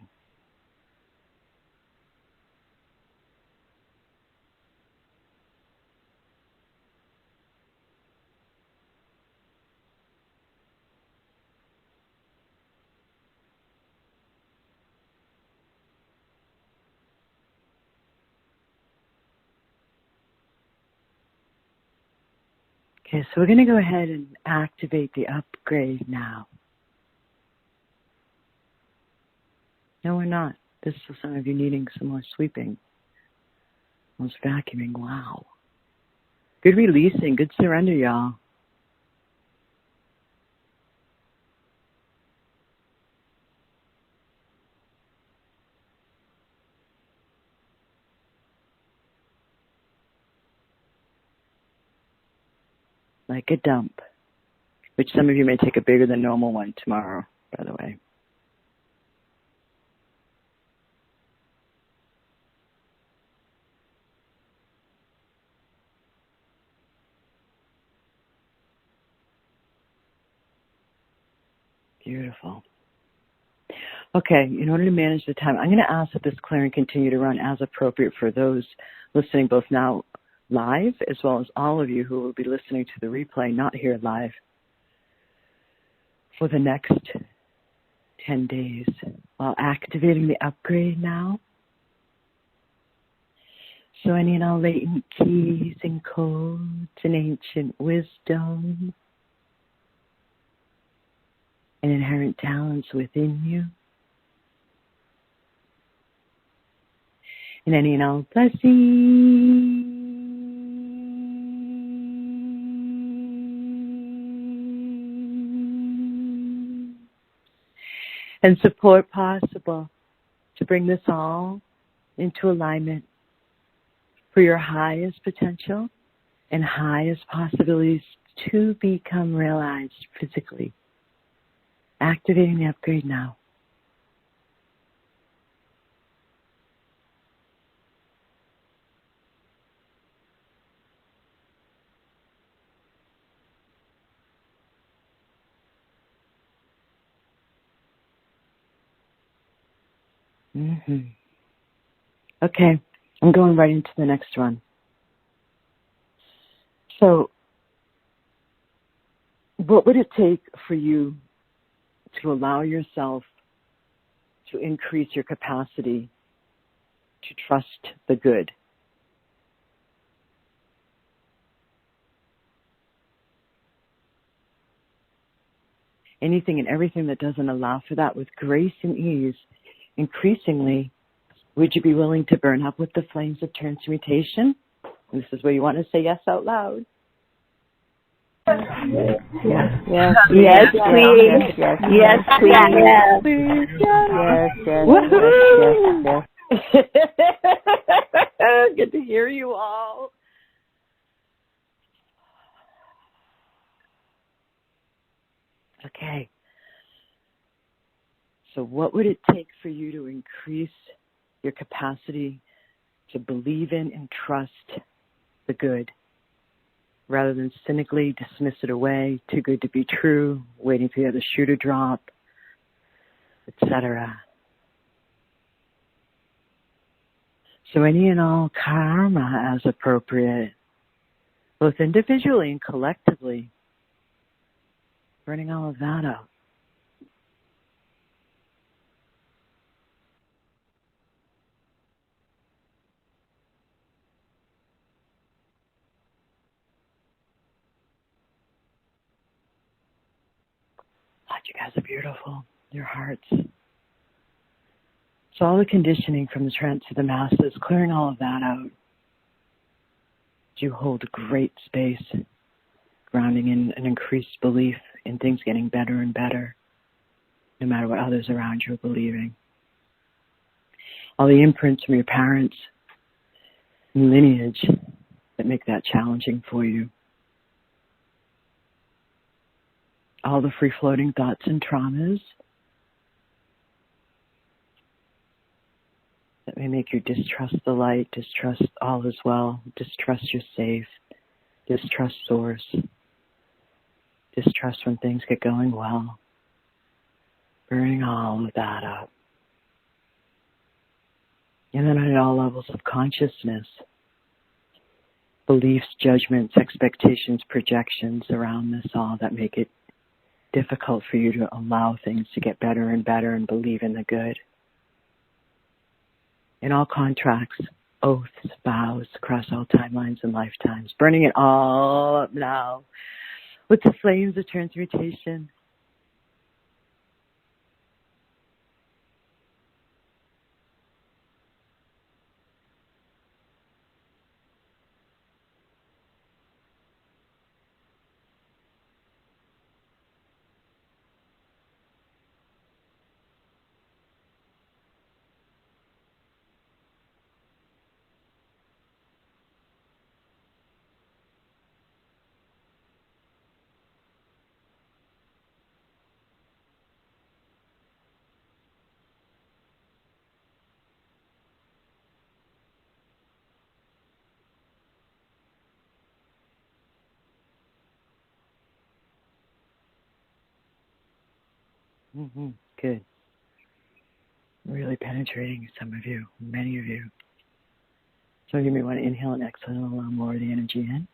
Okay, so we're going to go ahead and activate the upgrade now. No, we're not. This is some of you needing some more sweeping. Almost vacuuming. Wow. Good releasing. Good surrender, y'all. Like a dump, which some of you may take a bigger than normal one tomorrow, by the way. Beautiful. Okay, in order to manage the time, I'm going to ask that this clearing continue to run as appropriate for those listening both now live as well as all of you who will be listening to the replay, not here live, for the next 10 days while activating the upgrade now. So any and all latent keys and codes and ancient wisdom and inherent talents within you, and any and all blessings and support possible to bring this all into alignment for your highest potential and highest possibilities to become realized physically. Activating the upgrade now. Okay, I'm going right into the next one. So, what would it take for you to allow yourself to increase your capacity to trust the good? Anything and everything that doesn't allow for that with grace and ease, increasingly, would you be willing to burn up with the flames of transmutation? And this is where you want to say yes out loud. Yes, yes, yes, yes, please. Yes, please. Yes, yes, yes, yes. Good to hear you all. Okay. So what would it take for you to increase your capacity to believe in and trust the good rather than cynically dismiss it away, too good to be true, waiting for the other shoe to drop, etc.? So any and all karma as appropriate, both individually and collectively, burning all of that out. God, you guys are beautiful. Your hearts. So all the conditioning from the trance to the masses, clearing all of that out. You hold a great space, grounding in an increased belief in things getting better and better, no matter what others around you are believing. All the imprints from your parents and lineage that make that challenging for you. All the free-floating thoughts and traumas that may make you distrust the light, distrust all is well, distrust you're safe, distrust source, distrust when things get going well. Burning all of that up. And then at all levels of consciousness, beliefs, judgments, expectations, projections around this all that make it difficult for you to allow things to get better and better and believe in the good. In all contracts, oaths, vows across all timelines and lifetimes, burning it all up now with the flames of transmutation. Good. Really penetrating some of you, many of you. So you may want to inhale and exhale and allow more of the energy in.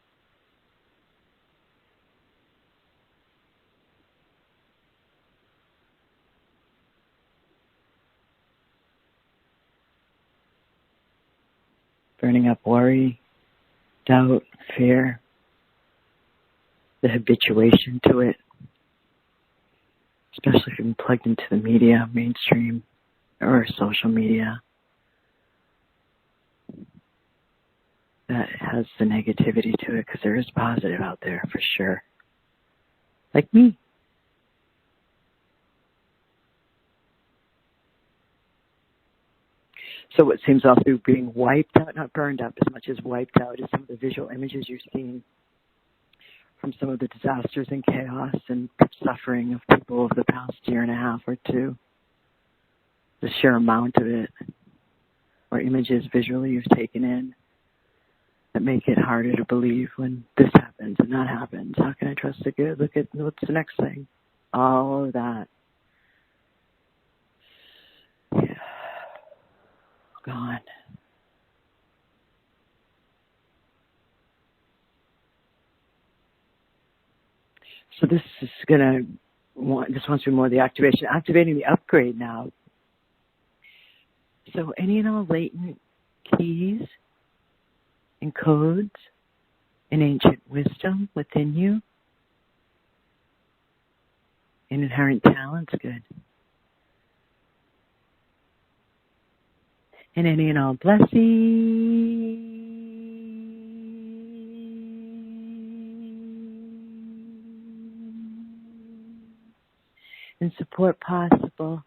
Burning up worry, doubt, fear, the habituation to it, especially if you've been plugged into the media, mainstream, or social media, that has the negativity to it, because there is positive out there for sure. Like me. So what seems also being wiped out, not burned up as much as wiped out, is some of the visual images you're seeing from some of the disasters and chaos and suffering of people over the past year and a half or two. The sheer amount of it, or images visually you've taken in, that make it harder to believe when this happens and that happens. How can I trust the good? Look at what's the next thing. All of that. Yeah. Gone. So this is this wants to be more the activation. Activating the upgrade now. So any and all latent keys and codes and ancient wisdom within you and inherent talents, good. And any and all blessings and support possible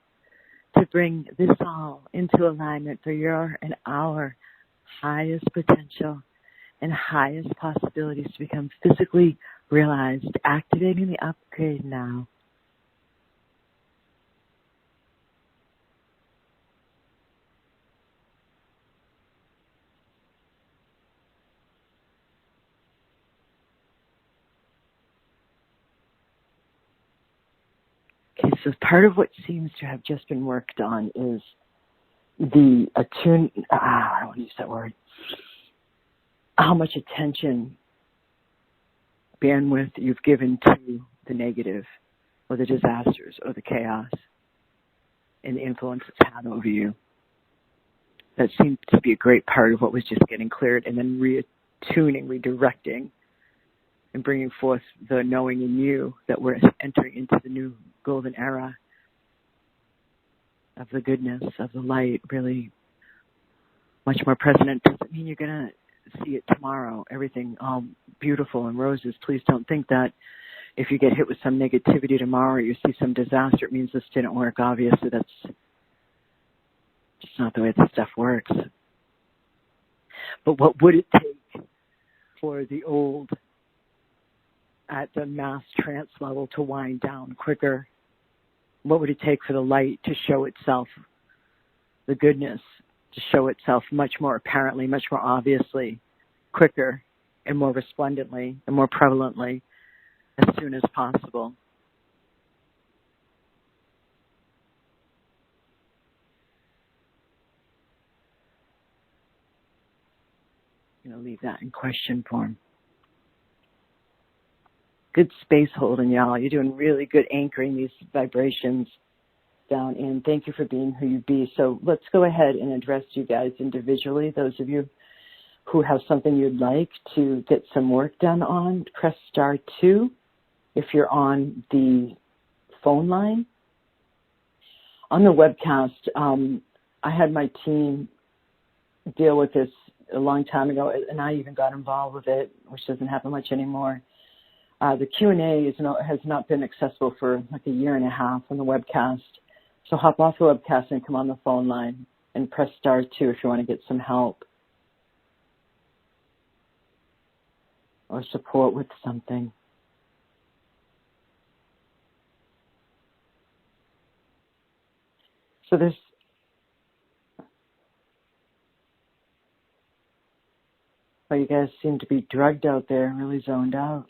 to bring this all into alignment for your and our highest potential and highest possibilities to become physically realized. Activating the upgrade now. Okay, so part of what seems to have just been worked on is the I don't want to use that word. How much attention, bandwidth you've given to the negative or the disasters or the chaos and the influence it's had over you. That seemed to be a great part of what was just getting cleared, and then reattuning, redirecting, and bringing forth the knowing in you that we're entering into the new golden era of the goodness, of the light, really much more present. It doesn't mean you're going to see it tomorrow, everything all beautiful and roses. Please don't think that if you get hit with some negativity tomorrow or you see some disaster, it means this didn't work. Obviously, that's just not the way this stuff works. But what would it take for the old at the mass trance level to wind down quicker? What would it take for the light to show itself, the goodness to show itself much more apparently, much more obviously, quicker and more resplendently and more prevalently as soon as possible? I'm going to leave that in question form. Good space holding, y'all. You're doing really good anchoring these vibrations down in. Thank you for being who you be. So let's go ahead and address you guys individually. Those of you who have something you'd like to get some work done on, press *2 if you're on the phone line. On the webcast, I had my team deal with this a long time ago, and I even got involved with it, which doesn't happen much anymore. The Q&A has not been accessible for like a year and a half on the webcast. So hop off the webcast and come on the phone line and press *2 if you want to get some help or support with something. So you guys seem to be drugged out there, really zoned out.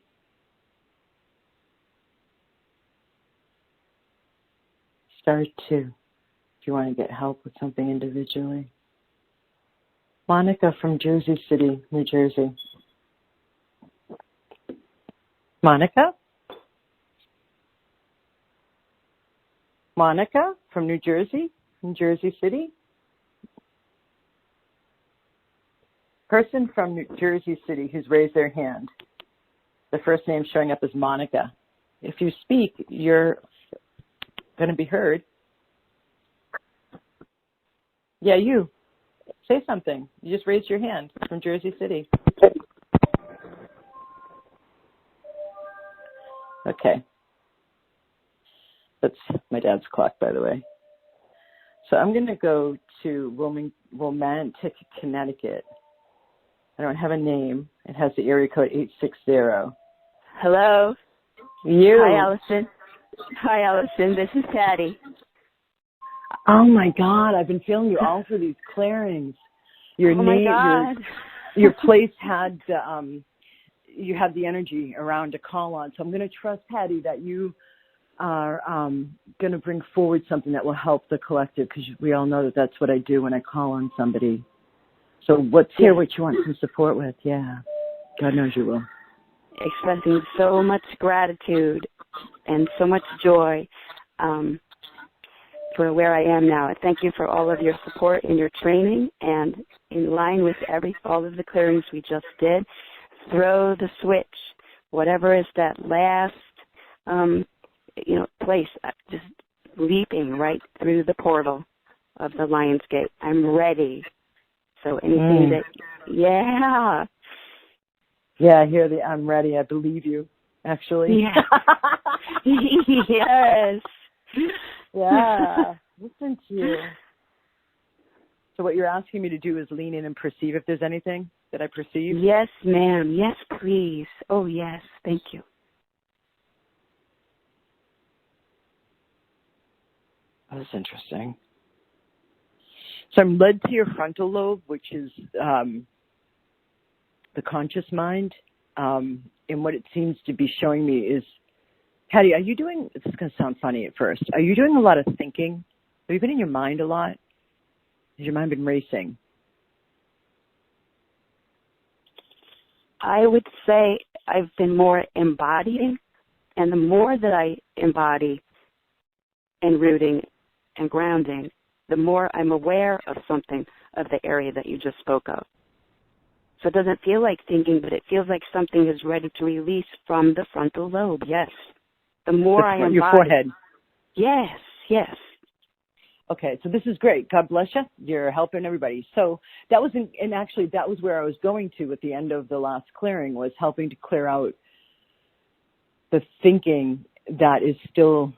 *2 if you want to get help with something individually. Monica from Jersey City, New Jersey. Monica? Monica from New Jersey, from Jersey City? Person from New Jersey City who's raised their hand. The first name showing up is Monica. If you speak, you're going to be heard. Yeah, you. Say something. You just raised your hand from Jersey City. Okay. That's my dad's clock, by the way. So I'm going to go to Romantic, Connecticut. I don't have a name. It has the area code 860. Hello. You. Hi, Alison. Hi, Alison. This is Patty. Oh, my God. I've been feeling you all through these clearings. Your oh, name, my God. your place had, you had the energy around to call on. So I'm going to trust, Patty, that you are going to bring forward something that will help the collective, because we all know that that's what I do when I call on somebody. So what's here, what you want some support with? Yeah. God knows you will. Expressing so much gratitude and so much joy for where I am now. Thank you for all of your support in your training, and in line with all of the clearings we just did. Throw the switch, whatever is that last, place, just leaping right through the portal of the Lion's Gate. I'm ready. So anything Yeah, I hear I'm ready. I believe you, actually. Yeah. Yes. Yeah. Listen to you. So what you're asking me to do is lean in and perceive if there's anything that I perceive? Yes, ma'am. Yes, please. Oh, yes. Thank you. That's interesting. So I'm led to your frontal lobe, which is the conscious mind. And what it seems to be showing me is, Patty, are you doing, this is going to sound funny at first, are you doing a lot of thinking? Have you been in your mind a lot? Has your mind been racing? I would say I've been more embodying, and the more that I embody and rooting and grounding, the more I'm aware of something of the area that you just spoke of. So it doesn't feel like thinking, but it feels like something is ready to release from the frontal lobe, yes. The more I embody. Your forehead. Yes, yes. Okay, so this is great. God bless you. You're helping everybody. So that was, and actually that was where I was going to at the end of the last clearing, was helping to clear out the thinking that is still,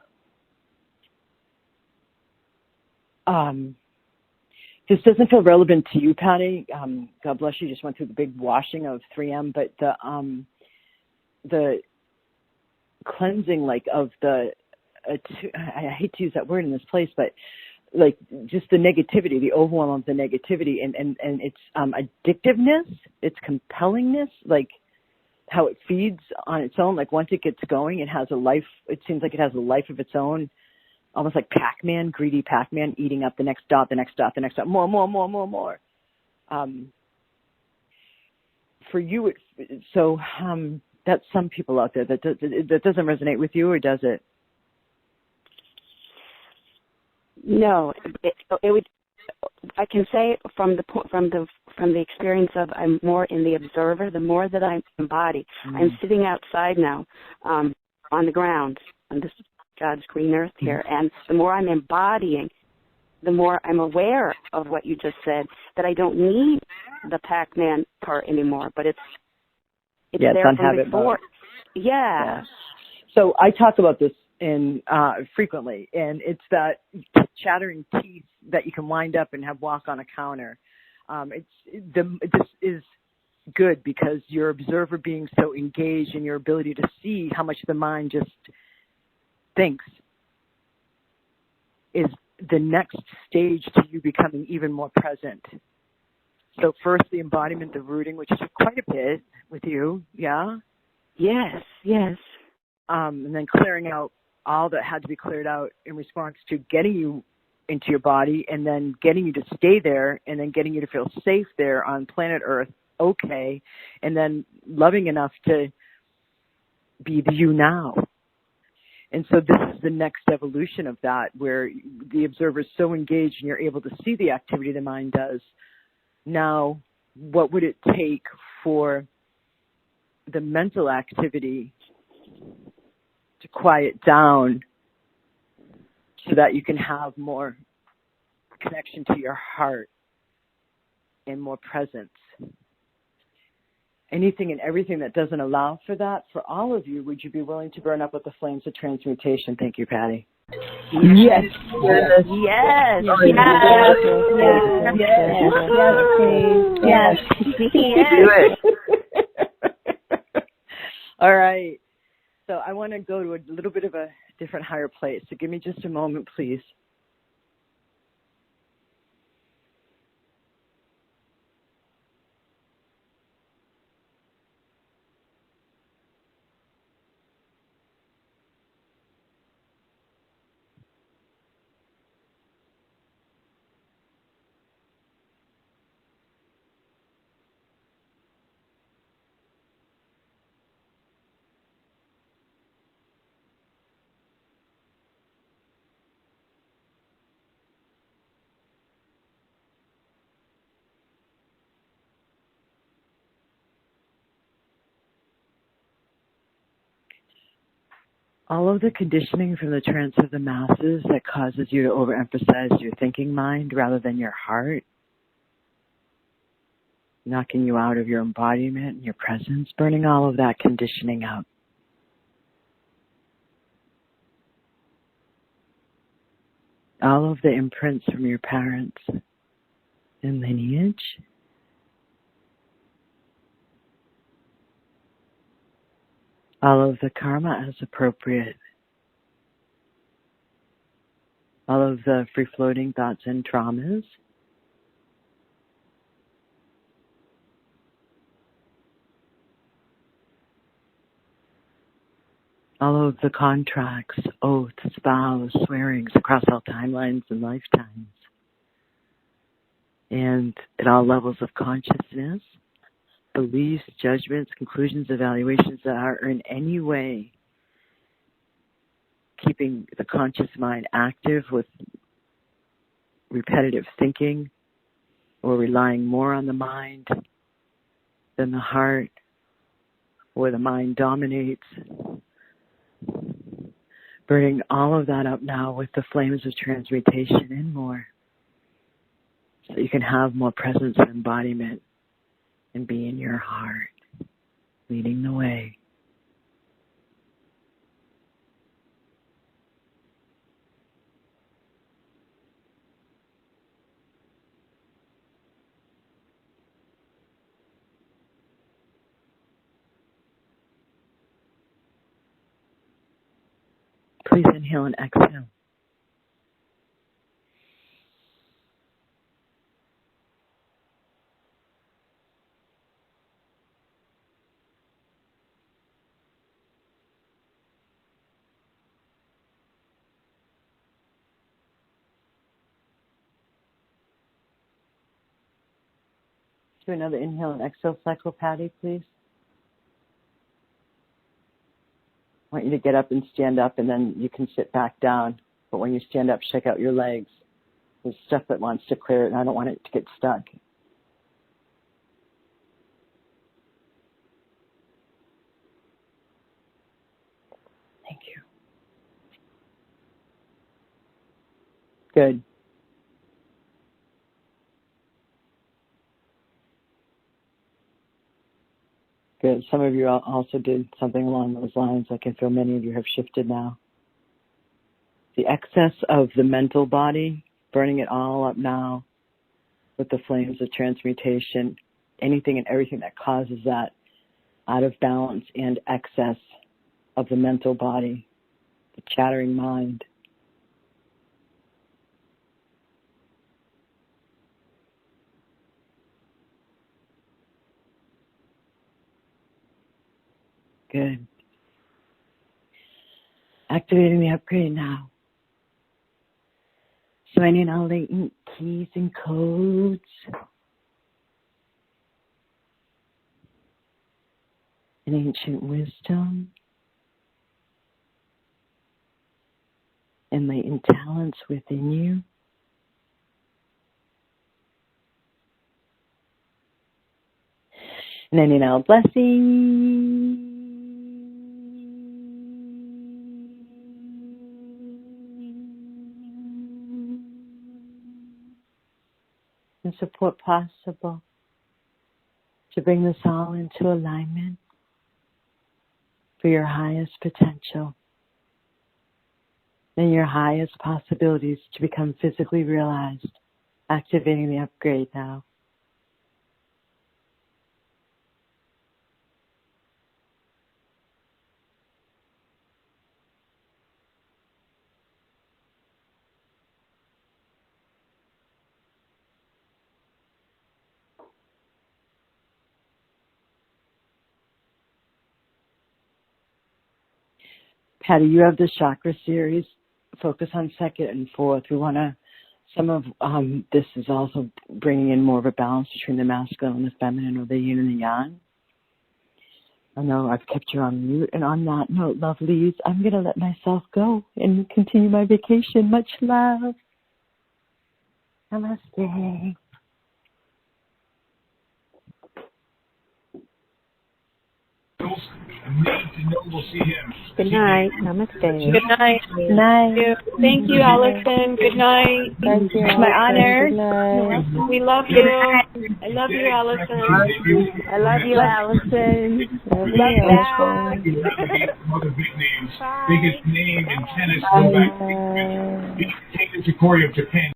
this doesn't feel relevant to you, Patty. God bless you. Just went through the big washing of 3M, but the cleansing, like, of the, I hate to use that word in this place, but like just the negativity, the overwhelm of the negativity, and its addictiveness, its compellingness, like how it feeds on its own. Like once it gets going, it has a life. It seems like it has a life of its own, almost like Pac-Man, greedy Pac-Man, eating up the next dot, the next dot, the next dot, more. For you, that's some people out there that doesn't resonate with you, or does it? No, it would. I can say from the experience of I'm more in the observer. The more that I embody, I'm sitting outside now, on the ground on this God's green earth here, and the more I'm embodying, the more I'm aware of what you just said. That I don't need the Pac-Man part anymore, but it's there from before. Yeah. So I talk about this frequently, and it's that chattering teeth that you can wind up and have walk on a counter. This is good because your observer being so engaged in your ability to see how much the mind just thinks is the next stage to you becoming even more present. So first the embodiment, the rooting, which is quite a bit with you, yeah? Yes. And then clearing out all that had to be cleared out in response to getting you into your body, and then getting you to stay there, and then getting you to feel safe there on planet Earth, okay, and then loving enough to be the you now. And so this is the next evolution of that, where the observer is so engaged and you're able to see the activity the mind does. Now, what would it take for the mental activity to quiet down so that you can have more connection to your heart and more presence? Anything and everything that doesn't allow for that, for all of you, would you be willing to burn up with the flames of transmutation? Thank you, Patty. Yes. Do it. All right. So I want to go to a little bit of a different, higher place. So give me just a moment, please. All of the conditioning from the trance of the masses that causes you to overemphasize your thinking mind rather than your heart, knocking you out of your embodiment and your presence, burning all of that conditioning out. All of the imprints from your parents and lineage. All of the karma as appropriate. All of the free-floating thoughts and traumas. All of the contracts, oaths, vows, swearings across all timelines and lifetimes. And at all levels of consciousness, beliefs, judgments, conclusions, evaluations that are in any way keeping the conscious mind active with repetitive thinking or relying more on the mind than the heart, or the mind dominates. Burning all of that up now with the flames of transmutation and more, so that you can have more presence and embodiment and be in your heart, leading the way. Please inhale and exhale. Do another inhale and exhale cycle, Patty, please. I want you to get up and stand up, and then you can sit back down. But when you stand up, shake out your legs. There's stuff that wants to clear it, and I don't want it to get stuck. Thank you. Good. Good. Some of you also did something along those lines. I can feel many of you have shifted now. The excess of the mental body, burning it all up now with the flames of transmutation, anything and everything that causes that out of balance and excess of the mental body, the chattering mind. Good. Activating the upgrade now. Finding out latent keys and codes. And ancient wisdom. And latent talents within you. And ending out blessings. And support possible to bring this all into alignment for your highest potential and your highest possibilities to become physically realized. Activating the upgrade now. Patty, you have the chakra series. Focus on second and fourth. We want to, some of this is also bringing in more of a balance between the masculine and the feminine, or the yin and the yang. I know I've kept you on mute. And on that note, lovelies, I'm going to let myself go and continue my vacation. Much love. Namaste. Good night. Namaste. Good night. Good night. Thank you, Alison. Good night. Thank you. My honor. We love you. I love you, Alison. I love you, Alison. Love you. Biggest name in tennis. Go back. He's taken to Korea of Japan.